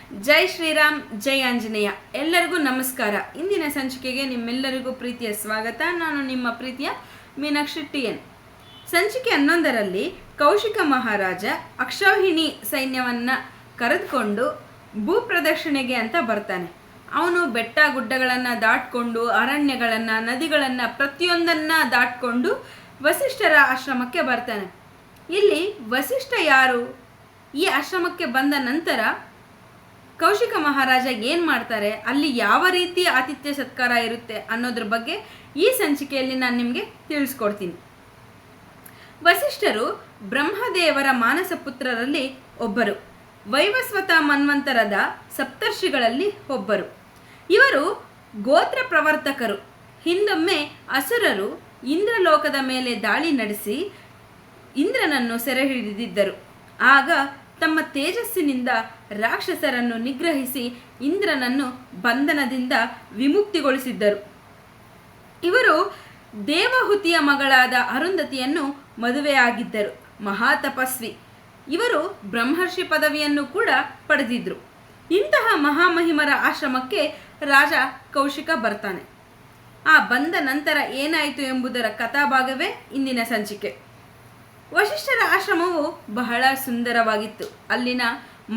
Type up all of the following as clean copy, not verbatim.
ಜೈ ಶ್ರೀರಾಮ್, ಜೈ ಆಂಜನೇಯ. ಎಲ್ಲರಿಗೂ ನಮಸ್ಕಾರ. ಇಂದಿನ ಸಂಚಿಕೆಗೆ ನಿಮ್ಮೆಲ್ಲರಿಗೂ ಪ್ರೀತಿಯ ಸ್ವಾಗತ. ನಾನು ನಿಮ್ಮ ಪ್ರೀತಿಯ ಮೀನಾಕ್ಷಿ ಟಿ.ಎನ್. ಸಂಚಿಕೆ 11ರಲ್ಲಿ ಕೌಶಿಕ ಮಹಾರಾಜ ಅಕ್ಷೌಹಿಣಿ ಸೈನ್ಯವನ್ನು ಕರೆದುಕೊಂಡು ಭೂಪ್ರದಕ್ಷಿಣೆಗೆ ಅಂತ ಬರ್ತಾನೆ. ಅವನು ಬೆಟ್ಟ ಗುಡ್ಡಗಳನ್ನು ದಾಟ್ಕೊಂಡು, ಅರಣ್ಯಗಳನ್ನು, ನದಿಗಳನ್ನು, ಪ್ರತಿಯೊಂದನ್ನು ದಾಟ್ಕೊಂಡು ವಸಿಷ್ಠರ ಆಶ್ರಮಕ್ಕೆ ಬರ್ತಾನೆ. ಇಲ್ಲಿ ವಸಿಷ್ಠ ಯಾರು? ಈ ಆಶ್ರಮಕ್ಕೆ ಬಂದ ನಂತರ ಕೌಶಿಕ ಮಹಾರಾಜ ಏನು ಮಾಡ್ತಾರೆ, ಅಲ್ಲಿ ಯಾವ ರೀತಿ ಆತಿಥ್ಯ ಸತ್ಕಾರ ಇರುತ್ತೆ ಅನ್ನೋದ್ರ ಬಗ್ಗೆ ಈ ಸಂಚಿಕೆಯಲ್ಲಿ ನಾನು ನಿಮಗೆ ತಿಳಿಸ್ಕೊಡ್ತೀನಿ. ವಸಿಷ್ಠರು ಬ್ರಹ್ಮದೇವರ ಮಾನಸ ಪುತ್ರರಲ್ಲಿ ಒಬ್ಬರು. ವೈವಸ್ವತ ಮನ್ವಂತರದ ಸಪ್ತರ್ಷಿಗಳಲ್ಲಿ ಒಬ್ಬರು. ಇವರು ಗೋತ್ರ ಪ್ರವರ್ತಕರು. ಹಿಂದೊಮ್ಮೆ ಅಸುರರು ಇಂದ್ರಲೋಕದ ಮೇಲೆ ದಾಳಿ ನಡೆಸಿ ಇಂದ್ರನನ್ನು ಸೆರೆ ಹಿಡಿದಿದ್ದರು. ಆಗ ತಮ್ಮ ತೇಜಸ್ಸಿನಿಂದ ರಾಕ್ಷಸರನ್ನು ನಿಗ್ರಹಿಸಿ ಇಂದ್ರನನ್ನು ಬಂಧನದಿಂದ ವಿಮುಕ್ತಿಗೊಳಿಸಿದ್ದರು. ಇವರು ದೇವಹುತಿಯ ಮಗಳಾದ ಅರುಂಧತಿಯನ್ನು ಮದುವೆಯಾಗಿದ್ದರು. ಮಹಾತಪಸ್ವಿ. ಇವರು ಬ್ರಹ್ಮರ್ಷಿ ಪದವಿಯನ್ನು ಕೂಡ ಪಡೆದಿದ್ರು. ಇಂತಹ ಮಹಾಮಹಿಮರ ಆಶ್ರಮಕ್ಕೆ ರಾಜ ಕೌಶಿಕ ಬರ್ತಾನೆ. ಆ ಬಂದ ನಂತರ ಏನಾಯಿತು ಎಂಬುದರ ಕಥಾಭಾಗವೇ ಇಂದಿನ ಸಂಚಿಕೆ. ವಸಿಷ್ಠರ ಆಶ್ರಮವು ಬಹಳ ಸುಂದರವಾಗಿತ್ತು. ಅಲ್ಲಿನ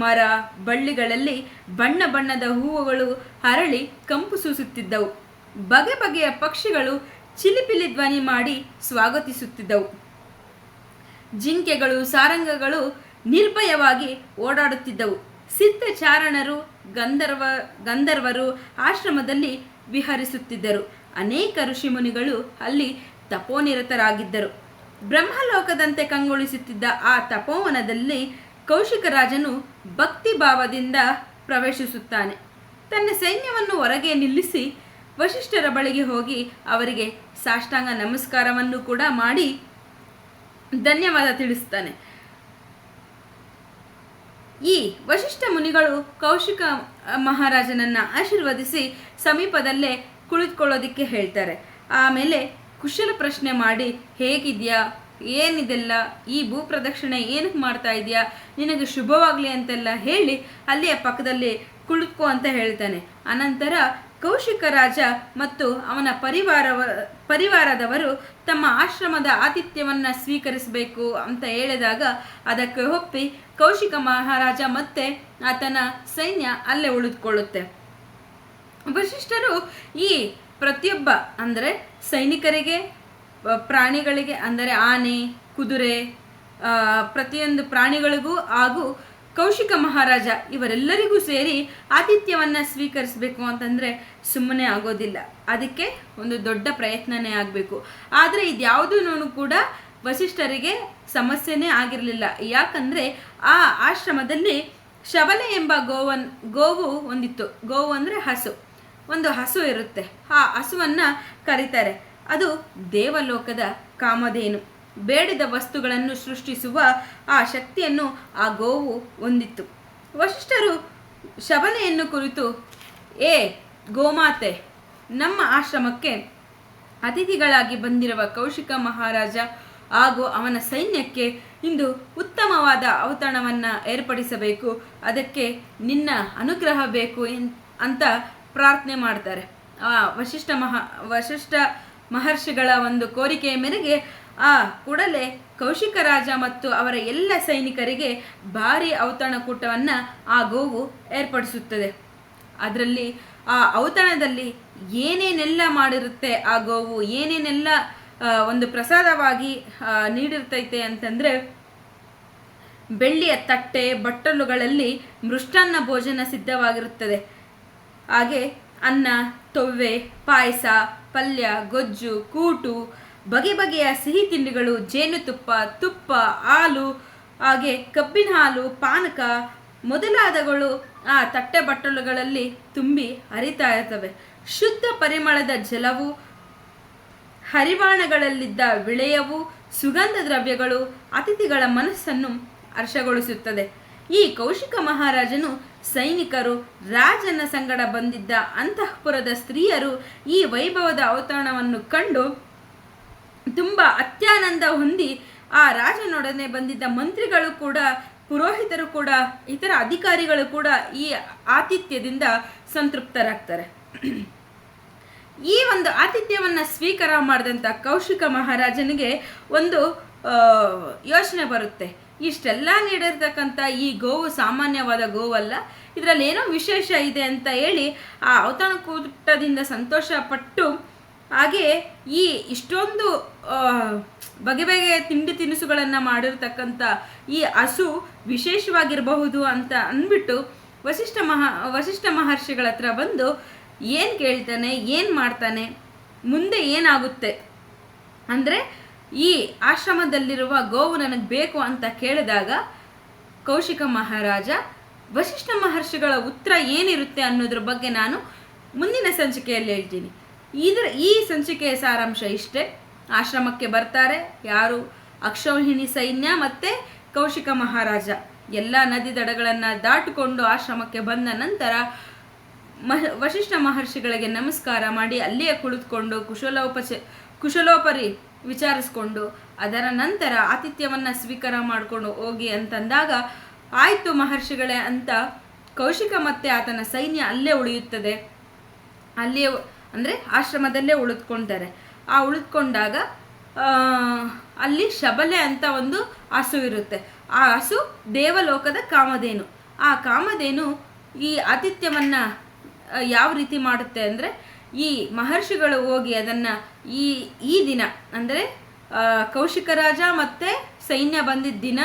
ಮರ ಬಳ್ಳಿಗಳಲ್ಲಿ ಬಣ್ಣ ಬಣ್ಣದ ಹೂವುಗಳು ಅರಳಿ ಕಂಪು ಸೂಸುತ್ತಿದ್ದವು. ಬಗೆ ಬಗೆಯ ಪಕ್ಷಿಗಳು ಚಿಲಿಪಿಲಿ ಧ್ವನಿ ಮಾಡಿ ಸ್ವಾಗತಿಸುತ್ತಿದ್ದವು. ಜಿಂಕೆಗಳು, ಸಾರಂಗಗಳು ನಿರ್ಭಯವಾಗಿ ಓಡಾಡುತ್ತಿದ್ದವು. ಸಿದ್ಧ ಚಾರಣರು, ಗಂಧರ್ವರು ಆಶ್ರಮದಲ್ಲಿ ವಿಹರಿಸುತ್ತಿದ್ದರು. ಅನೇಕ ಋಷಿಮುನಿಗಳು ಅಲ್ಲಿ ತಪೋನಿರತರಾಗಿದ್ದರು. ಬ್ರಹ್ಮಲೋಕದಂತೆ ಕಂಗೊಳಿಸುತ್ತಿದ್ದ ಆ ತಪೋವನದಲ್ಲಿ ಕೌಶಿಕ ರಾಜನು ಭಕ್ತಿ ಭಾವದಿಂದ ಪ್ರವೇಶಿಸುತ್ತಾನೆ. ತನ್ನ ಸೈನ್ಯವನ್ನು ಹೊರಗೆ ನಿಲ್ಲಿಸಿ ವಸಿಷ್ಠರ ಬಳಿಗೆ ಹೋಗಿ ಅವರಿಗೆ ಸಾಷ್ಟಾಂಗ ನಮಸ್ಕಾರವನ್ನು ಕೂಡ ಮಾಡಿ ಧನ್ಯವಾದ ತಿಳಿಸ್ತಾನೆ. ಈ ವಸಿಷ್ಠ ಮುನಿಗಳು ಕೌಶಿಕ ಮಹಾರಾಜನನ್ನು ಆಶೀರ್ವದಿಸಿ ಸಮೀಪದಲ್ಲೇ ಕುಳಿತುಕೊಳ್ಳೋದಿಕ್ಕೆ ಹೇಳ್ತಾರೆ. ಆಮೇಲೆ ಕುಶಲ ಪ್ರಶ್ನೆ ಮಾಡಿ, ಹೇಗಿದೆಯಾ, ಏನಿದೆಲ್ಲ, ಈ ಭೂಪ್ರದಕ್ಷಿಣೆ ಏನಕ್ಕೆ ಮಾಡ್ತಾ ಇದೆಯಾ, ನಿನಗೆ ಶುಭವಾಗಲಿ ಅಂತೆಲ್ಲ ಹೇಳಿ ಅಲ್ಲಿಯ ಪಕ್ಕದಲ್ಲಿ ಕುಳಿತುಕೋ ಅಂತ ಹೇಳ್ತಾನೆ. ಅನಂತರ ಕೌಶಿಕ ರಾಜ ಮತ್ತು ಅವನ ಪರಿವಾರದವರು ತಮ್ಮ ಆಶ್ರಮದ ಆತಿಥ್ಯವನ್ನು ಸ್ವೀಕರಿಸಬೇಕು ಅಂತ ಹೇಳಿದಾಗ ಅದಕ್ಕೆ ಒಪ್ಪಿ ಕೌಶಿಕ ಮಹಾರಾಜ ಮತ್ತೆ ಆತನ ಸೈನ್ಯ ಅಲ್ಲೇ ಉಳಿದುಕೊಳ್ಳುತ್ತೆ. ವಸಿಷ್ಠರು ಈ ಪ್ರತಿಯೊಬ್ಬ ಅಂದರೆ ಸೈನಿಕರಿಗೆ, ಪ್ರಾಣಿಗಳಿಗೆ ಅಂದರೆ ಆನೆ, ಕುದುರೆ, ಪ್ರತಿಯೊಂದು ಪ್ರಾಣಿಗಳಿಗೂ ಹಾಗೂ ಕೌಶಿಕ ಮಹಾರಾಜ ಇವರೆಲ್ಲರಿಗೂ ಸೇರಿ ಆತಿಥ್ಯವನ್ನು ಸ್ವೀಕರಿಸಬೇಕು ಅಂತಂದರೆ ಸುಮ್ಮನೆ ಆಗೋದಿಲ್ಲ. ಅದಕ್ಕೆ ಒಂದು ದೊಡ್ಡ ಪ್ರಯತ್ನನೇ ಆಗಬೇಕು. ಆದರೆ ಇದ್ಯಾವುದೂ ಕೂಡ ವಸಿಷ್ಠರಿಗೆ ಸಮಸ್ಯೆನೇ ಆಗಿರಲಿಲ್ಲ. ಯಾಕಂದರೆ ಆ ಆಶ್ರಮದಲ್ಲಿ ಶಬಲೆ ಎಂಬ ಗೋವು ಒಂದಿತ್ತು. ಗೋವು ಅಂದರೆ ಹಸು. ಒಂದು ಹಸು ಇರುತ್ತೆ. ಆ ಹಸುವನ್ನು ಕರೀತಾರೆ. ಅದು ದೇವಲೋಕದ ಕಾಮಧೇನು. ಬೇಡಿದ ವಸ್ತುಗಳನ್ನು ಸೃಷ್ಟಿಸುವ ಆ ಶಕ್ತಿಯನ್ನು ಆ ಗೋವು ಹೊಂದಿತ್ತು. ವಸಿಷ್ಠರು ಶಬಲೆಯನ್ನು ಕುರಿತು, ಏ ಗೋಮಾತೆ, ನಮ್ಮ ಆಶ್ರಮಕ್ಕೆ ಅತಿಥಿಗಳಾಗಿ ಬಂದಿರುವ ಕೌಶಿಕ ಮಹಾರಾಜ ಹಾಗೂ ಅವನ ಸೈನ್ಯಕ್ಕೆ ಇಂದು ಉತ್ತಮವಾದ ಔತಣವನ್ನು ಏರ್ಪಡಿಸಬೇಕು. ಅದಕ್ಕೆ ನಿನ್ನ ಅನುಗ್ರಹ ಬೇಕು ಅಂತ ಪ್ರಾರ್ಥನೆ ಮಾಡ್ತಾರೆ. ವಸಿಷ್ಠ ಮಹರ್ಷಿಗಳ ಒಂದು ಕೋರಿಕೆಯ ಮೇರೆಗೆ ಆ ಕೂಡಲೇ ಕೌಶಿಕ ರಾಜ ಮತ್ತು ಅವರ ಎಲ್ಲ ಸೈನಿಕರಿಗೆ ಭಾರಿ ಔತಣಕೂಟವನ್ನು ಆ ಗೋವು ಏರ್ಪಡಿಸುತ್ತದೆ. ಅದರಲ್ಲಿ ಆ ಔತಣದಲ್ಲಿ ಏನೇನೆಲ್ಲ ಮಾಡಿರುತ್ತೆ ಆ ಗೋವು, ಏನೇನೆಲ್ಲ ಒಂದು ಪ್ರಸಾದವಾಗಿ ನೀಡಿರ್ತೈತೆ ಅಂತಂದರೆ, ಬೆಳ್ಳಿಯ ತಟ್ಟೆ ಬಟ್ಟಲುಗಳಲ್ಲಿ ಮೃಷ್ಟಾನ್ನ ಭೋಜನ ಸಿದ್ಧವಾಗಿರುತ್ತದೆ. ಹಾಗೆ ಅನ್ನ, ತೊವ್ವೆ, ಪಾಯಸ, ಪಲ್ಯ, ಗೊಜ್ಜು, ಕೂಟು, ಬಗೆ ಬಗೆಯ ಸಿಹಿ ತಿಂಡಿಗಳು, ಜೇನುತುಪ್ಪ, ತುಪ್ಪ, ಹಾಲು, ಹಾಗೆ ಕಬ್ಬಿನ ಹಾಲು, ಪಾನಕ ಮೊದಲಾದಗಳು ಆ ತಟ್ಟೆ ಬಟ್ಟಲುಗಳಲ್ಲಿ ತುಂಬಿ ಹರಿತಾ ಇರ್ತವೆ. ಶುದ್ಧ ಪರಿಮಳದ ಜಲವು, ಹರಿವಾಣಗಳಲ್ಲಿದ್ದ ವಿಳೆಯವು, ಸುಗಂಧ ದ್ರವ್ಯಗಳು ಅತಿಥಿಗಳ ಮನಸ್ಸನ್ನು ಹರ್ಷಗೊಳಿಸುತ್ತದೆ. ಈ ಕೌಶಿಕ ಮಹಾರಾಜನು ಸೈನಿಕರು, ರಾಜನ ಸಂಗಡ ಬಂದಿದ್ದ ಅಂತಃಪುರದ ಸ್ತ್ರೀಯರು ಈ ವೈಭವದ ಔತಣವನ್ನು ಕಂಡು ತುಂಬ ಅತ್ಯಾನಂದ ಹೊಂದಿ, ಆ ರಾಜನೊಡನೆ ಬಂದಿದ್ದ ಮಂತ್ರಿಗಳು ಕೂಡ ಪುರೋಹಿತರು ಕೂಡ ಇತರ ಅಧಿಕಾರಿಗಳು ಕೂಡ ಈ ಆತಿಥ್ಯದಿಂದ ಸಂತೃಪ್ತರಾಗ್ತಾರೆ. ಈ ಒಂದು ಆತಿಥ್ಯವನ್ನು ಸ್ವೀಕಾರ ಮಾಡಿದಂಥ ಕೌಶಿಕ ಮಹಾರಾಜನಿಗೆ ಒಂದು ಯೋಚನೆ ಬರುತ್ತೆ. ಇಷ್ಟೆಲ್ಲ ನೀಡಿರ್ತಕ್ಕಂಥ ಈ ಗೋವು ಸಾಮಾನ್ಯವಾದ ಗೋವಲ್ಲ, ಇದರಲ್ಲಿ ಏನೋ ವಿಶೇಷ ಇದೆ ಅಂತ ಹೇಳಿ ಆ ಔತಣಕೂಟದಿಂದ ಸಂತೋಷಪಟ್ಟು, ಹಾಗೆ ಈ ಇಷ್ಟೊಂದು ಬಗೆ ಬಗೆಯ ತಿಂಡಿ ತಿನಿಸುಗಳನ್ನು ಮಾಡಿರ್ತಕ್ಕಂಥ ಈ ಹಸು ವಿಶೇಷವಾಗಿರಬಹುದು ಅಂತ ಅಂದ್ಬಿಟ್ಟು ವಸಿಷ್ಠ ಮಹರ್ಷಿಗಳ ಹತ್ರ ಬಂದು ಏನು ಕೇಳ್ತಾನೆ, ಏನು ಮಾಡ್ತಾನೆ, ಮುಂದೆ ಏನಾಗುತ್ತೆ, ಅಂದರೆ ಈ ಆಶ್ರಮದಲ್ಲಿರುವ ಗೋವು ನನಗೆ ಬೇಕು ಅಂತ ಕೇಳಿದಾಗ ಕೌಶಿಕ ಮಹಾರಾಜ ವಸಿಷ್ಠ ಮಹರ್ಷಿಗಳ ಉತ್ತರ ಏನಿರುತ್ತೆ ಅನ್ನೋದ್ರ ಬಗ್ಗೆ ನಾನು ಮುಂದಿನ ಸಂಚಿಕೆಯಲ್ಲಿ ಹೇಳ್ತೀನಿ. ಈ ಸಂಚಿಕೆಯ ಸಾರಾಂಶ ಇಷ್ಟೇ. ಆಶ್ರಮಕ್ಕೆ ಬರ್ತಾರೆ ಯಾರು? ಅಕ್ಷೌಹಿಣಿ ಸೈನ್ಯ ಮತ್ತು ಕೌಶಿಕ ಮಹಾರಾಜ ಎಲ್ಲ ನದಿ ದಡಗಳನ್ನು ದಾಟಿಕೊಂಡು ಆಶ್ರಮಕ್ಕೆ ಬಂದ ನಂತರ ವಸಿಷ್ಠ ಮಹರ್ಷಿಗಳಿಗೆ ನಮಸ್ಕಾರ ಮಾಡಿ ಅಲ್ಲಿಯೇ ಕುಳಿತುಕೊಂಡು ಕುಶಲೋಪರಿ ವಿಚಾರಿಸ್ಕೊಂಡು ಅದರ ನಂತರ ಆತಿಥ್ಯವನ್ನು ಸ್ವೀಕಾರ ಮಾಡಿಕೊಂಡು ಹೋಗಿ ಅಂತಂದಾಗ, ಆಯಿತು ಮಹರ್ಷಿಗಳೇ ಅಂತ ಕೌಶಿಕ ಮತ್ತು ಆತನ ಸೈನ್ಯ ಅಲ್ಲೇ ಉಳಿಯುತ್ತದೆ. ಅಲ್ಲಿಯೇ ಅಂದರೆ ಆಶ್ರಮದಲ್ಲೇ ಉಳಿದುಕೊಳ್ತಾರೆ. ಆ ಉಳಿದುಕೊಂಡಾಗ ಅಲ್ಲಿ ಶಬಲೆ ಅಂತ ಒಂದು ಹಸು ಇರುತ್ತೆ. ಆ ಹಸು ದೇವಲೋಕದ ಕಾಮಧೇನು. ಆ ಕಾಮಧೇನು ಈ ಆತಿಥ್ಯವನ್ನು ಯಾವ ರೀತಿ ಮಾಡುತ್ತೆ ಅಂದರೆ, ಈ ಮಹರ್ಷಿಗಳು ಹೋಗಿ ಅದನ್ನು ಈ ದಿನ ಅಂದರೆ ಕೌಶಿಕ ರಾಜ ಮತ್ತು ಸೈನ್ಯ ಬಂದಿದ್ದ ದಿನ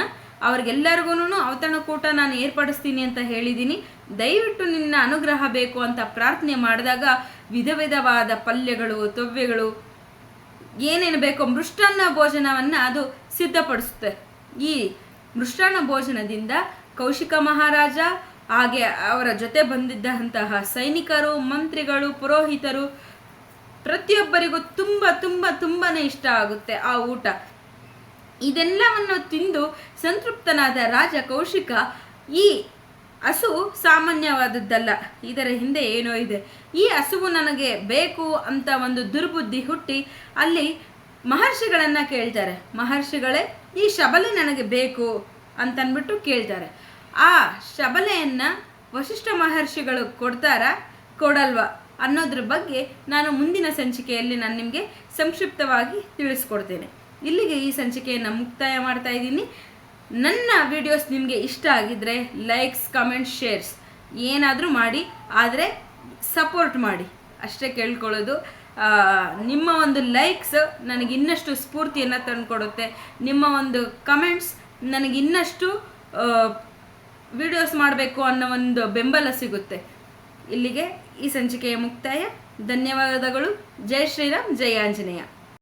ಅವ್ರಿಗೆಲ್ಲರಿಗೂ ಔತಣಕೂಟ ನಾನು ಏರ್ಪಡಿಸ್ತೀನಿ ಅಂತ ಹೇಳಿದ್ದೀನಿ, ದಯವಿಟ್ಟು ನಿನ್ನ ಅನುಗ್ರಹ ಬೇಕು ಅಂತ ಪ್ರಾರ್ಥನೆ ಮಾಡಿದಾಗ ವಿಧ ವಿಧವಾದ ಪಲ್ಯಗಳು, ತೊವ್ವೆಗಳು, ಏನೇನು ಬೇಕೋ ಮೃಷ್ಟಾನ್ನ ಭೋಜನವನ್ನು ಅದು ಸಿದ್ಧಪಡಿಸುತ್ತೆ. ಈ ಮೃಷ್ಟಾನ್ನ ಭೋಜನದಿಂದ ಕೌಶಿಕ ಮಹಾರಾಜ ಹಾಗೆ ಅವರ ಜೊತೆ ಬಂದಿದ್ದಂತಹ ಸೈನಿಕರು, ಮಂತ್ರಿಗಳು, ಪುರೋಹಿತರು ಪ್ರತಿಯೊಬ್ಬರಿಗೂ ತುಂಬ ತುಂಬ ತುಂಬಾ ಇಷ್ಟ ಆಗುತ್ತೆ ಆ ಊಟ. ಇದೆಲ್ಲವನ್ನು ತಿಂದು ಸಂತೃಪ್ತನಾದ ರಾಜ ಕೌಶಿಕ, ಈ ಹಸು ಸಾಮಾನ್ಯವಾದದ್ದಲ್ಲ, ಇದರ ಹಿಂದೆ ಏನೋ ಇದೆ, ಈ ಹಸುವು ನನಗೆ ಬೇಕು ಅಂತ ಒಂದು ದುರ್ಬುದ್ಧಿ ಹುಟ್ಟಿ ಅಲ್ಲಿ ಮಹರ್ಷಿಗಳನ್ನು ಕೇಳ್ತಾರೆ. ಮಹರ್ಷಿಗಳೇ, ಈ ಶಬಲೆ ನನಗೆ ಬೇಕು ಅಂತನ್ಬಿಟ್ಟು ಕೇಳ್ತಾರೆ. ಆ ಶಬಲೆಯನ್ನು ವಸಿಷ್ಠ ಮಹರ್ಷಿಗಳು ಕೊಡ್ತಾರಾ ಕೊಡಲ್ವಾ ಅನ್ನೋದ್ರ ಬಗ್ಗೆ ನಾನು ಮುಂದಿನ ಸಂಚಿಕೆಯಲ್ಲಿ ನಾನು ನಿಮಗೆ ಸಂಕ್ಷಿಪ್ತವಾಗಿ ತಿಳಿಸ್ಕೊಡ್ತೇನೆ. ಇಲ್ಲಿಗೆ ಈ ಸಂಚಿಕೆಯನ್ನು ಮುಕ್ತಾಯ ಮಾಡ್ತಾ ಇದ್ದೀನಿ. ನನ್ನ ವಿಡಿಯೋಸ್ ನಿಮಗೆ ಇಷ್ಟ ಆಗಿದ್ದರೆ ಲೈಕ್ಸ್, ಕಮೆಂಟ್ಸ್, ಶೇರ್ಸ್ ಏನಾದರೂ ಮಾಡಿ, ಆದರೆ ಸಪೋರ್ಟ್ ಮಾಡಿ ಅಷ್ಟೇ ಕೇಳ್ಕೊಳ್ಳೋದು. ನಿಮ್ಮ ಒಂದು ಲೈಕ್ಸ್ ನನಗೆ ಇನ್ನಷ್ಟು ಸ್ಫೂರ್ತಿಯನ್ನು ತಂದುಕೊಡುತ್ತೆ. ನಿಮ್ಮ ಒಂದು ಕಮೆಂಟ್ಸ್ ನನಗೆ ಇನ್ನಷ್ಟು ವಿಡಿಯೋಸ್ ಮಾಡಬೇಕು ಅನ್ನೋ ಒಂದು ಬೆಂಬಲ ಸಿಗುತ್ತೆ. ಇಲ್ಲಿಗೆ ಈ ಸಂಚಿಕೆಯ ಮುಕ್ತಾಯ. ಧನ್ಯವಾದಗಳು. ಜೈ ಶ್ರೀರಾಮ್, ಜೈ ಆಂಜನೇಯ.